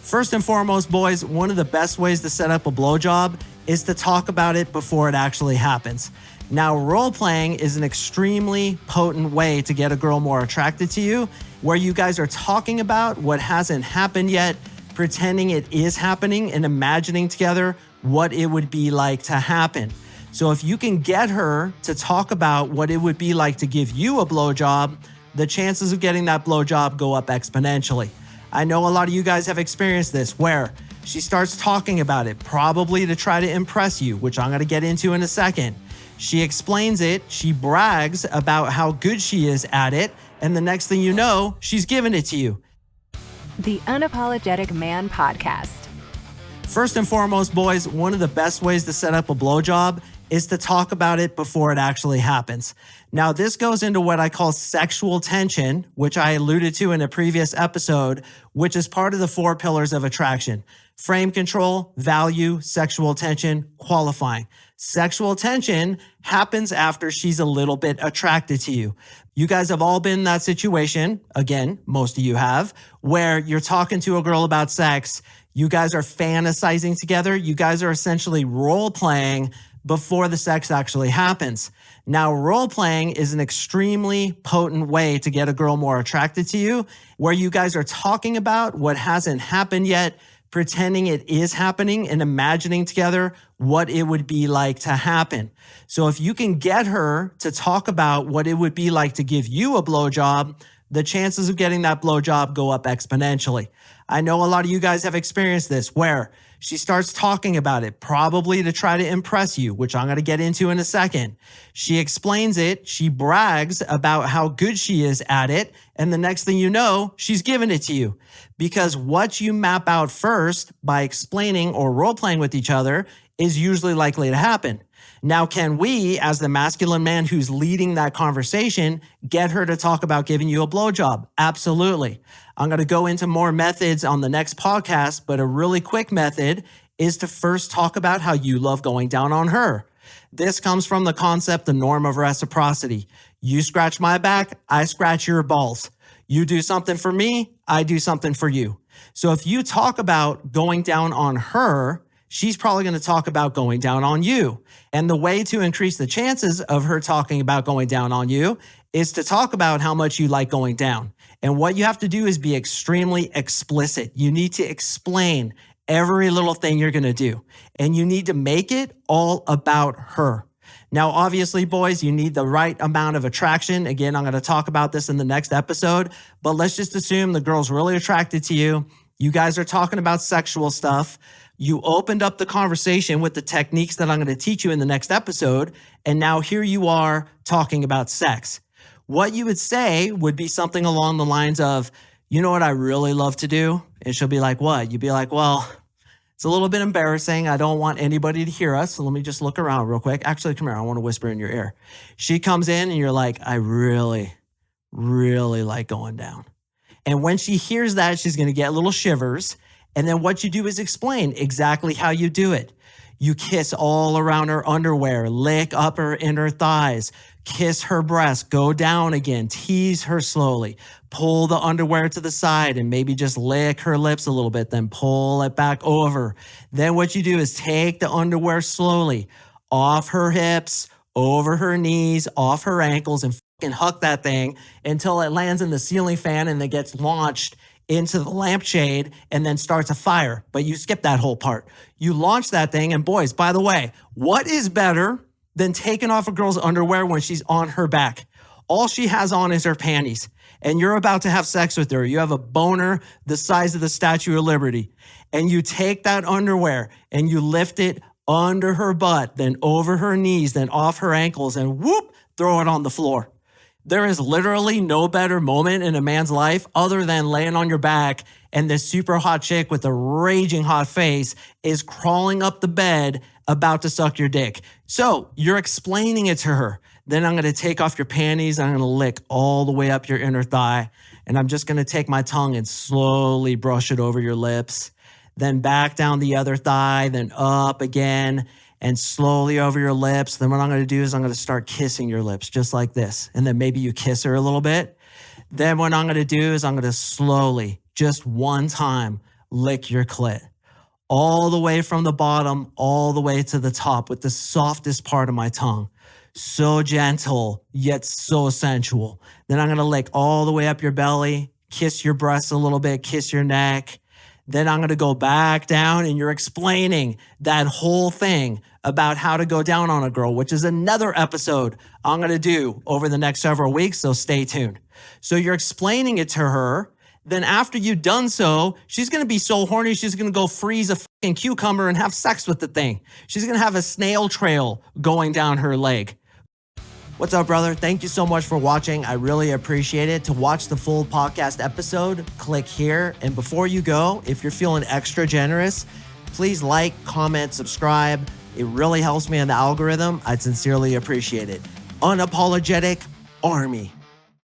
First and foremost, boys, one of the best ways to set up a blowjob is to talk about it before it actually happens. Now, role-playing is an extremely potent way to get a girl more attracted to you, where you guys are talking about what hasn't happened yet, pretending it is happening, and imagining together what it would be like to happen. So if you can get her to talk about what it would be like to give you a blowjob, the chances of getting that blowjob go up exponentially. I know a lot of you guys have experienced this, where she starts talking about it, probably to try to impress you, which I'm going to get into in a second. She explains it, she brags about how good she is at it, and the next thing you know, she's giving it to you. The Unapologetic Man Podcast. First and foremost, boys, one of the best ways to set up a blowjob is to talk about it before it actually happens. Now, this goes into what I call sexual tension, which I alluded to in a previous episode, which is part of the 4 pillars of attraction: frame control, value, sexual tension, qualifying. Sexual tension happens after she's a little bit attracted to you. You guys have all been in that situation, again, most of you have, where you're talking to a girl about sex, you guys are fantasizing together, you guys are essentially role-playing before the sex actually happens. Now, role-playing is an extremely potent way to get a girl more attracted to you, where you guys are talking about what hasn't happened yet, pretending it is happening, and imagining together what it would be like to happen. So if you can get her to talk about what it would be like to give you a blowjob, the chances of getting that blowjob go up exponentially. I know a lot of you guys have experienced this, where she starts talking about it, probably to try to impress you, which I'm going to get into in a second. She explains it, she brags about how good she is at it, and the next thing you know, she's giving it to you. Because what you map out first by explaining or role-playing with each other is usually likely to happen. Now, can we, as the masculine man who's leading that conversation, get her to talk about giving you a blowjob? Absolutely. I'm going to go into more methods on the next podcast, but a really quick method is to first talk about how you love going down on her. This comes from the concept, the norm of reciprocity. You scratch my back, I scratch your balls. You do something for me, I do something for you. So if you talk about going down on her, she's probably going to talk about going down on you. And the way to increase the chances of her talking about going down on you is to talk about how much you like going down. And what you have to do is be extremely explicit. You need to explain every little thing you're going to do. And you need to make it all about her. Now, obviously, boys, you need the right amount of attraction. Again, I'm going to talk about this in the next episode, but let's just assume the girl's really attracted to you. You guys are talking about sexual stuff. You opened up the conversation with the techniques that I'm going to teach you in the next episode, and now here you are talking about sex. What you would say would be something along the lines of, you know what I really love to do? And she'll be like, what? You'd be like, well, it's a little bit embarrassing. I don't want anybody to hear us. So let me just look around real quick. Actually, come here. I want to whisper in your ear. She comes in and you're like, I really, really like going down. And when she hears that, she's going to get little shivers. And then what you do is explain exactly how you do it. You kiss all around her underwear, lick up her inner thighs, kiss her breasts, go down again, tease her slowly, pull the underwear to the side and maybe just lick her lips a little bit, then pull it back over. Then what you do is take the underwear slowly off her hips, over her knees, off her ankles, and fucking huck that thing until it lands in the ceiling fan and then gets launched into the lampshade and then starts a fire. But you skip that whole part. You launch that thing, and boys, by the way, what is better than taking off a girl's underwear when she's on her back? All she has on is her panties, and you're about to have sex with her. You have a boner the size of the Statue of Liberty, and you take that underwear and you lift it under her butt, then over her knees, then off her ankles, and whoop, throw it on the floor. There is literally no better moment in a man's life other than laying on your back and this super hot chick with a raging hot face is crawling up the bed about to suck your dick. So you're explaining it to her. Then I'm going to take off your panties. I'm going to lick all the way up your inner thigh. And I'm just going to take my tongue and slowly brush it over your lips. Then back down the other thigh, then up again. And slowly over your lips. Then what I'm going to do is I'm going to start kissing your lips just like this. And then maybe you kiss her a little bit. Then what I'm going to do is I'm going to slowly, just one time, lick your clit. All the way from the bottom, all the way to the top with the softest part of my tongue. So gentle, yet so sensual. Then I'm gonna lick all the way up your belly, kiss your breasts a little bit, kiss your neck. Then I'm gonna go back down and you're explaining that whole thing about how to go down on a girl, which is another episode I'm gonna do over the next several weeks, so stay tuned. So you're explaining it to her. Then after you've done so, she's gonna be so horny, she's gonna go freeze a fucking cucumber and have sex with the thing. She's gonna have a snail trail going down her leg. What's up, brother? Thank you so much for watching. I really appreciate it. To watch the full podcast episode, click here. And before you go, if you're feeling extra generous, please like, comment, subscribe. It really helps me in the algorithm. I'd sincerely appreciate it. Unapologetic Army.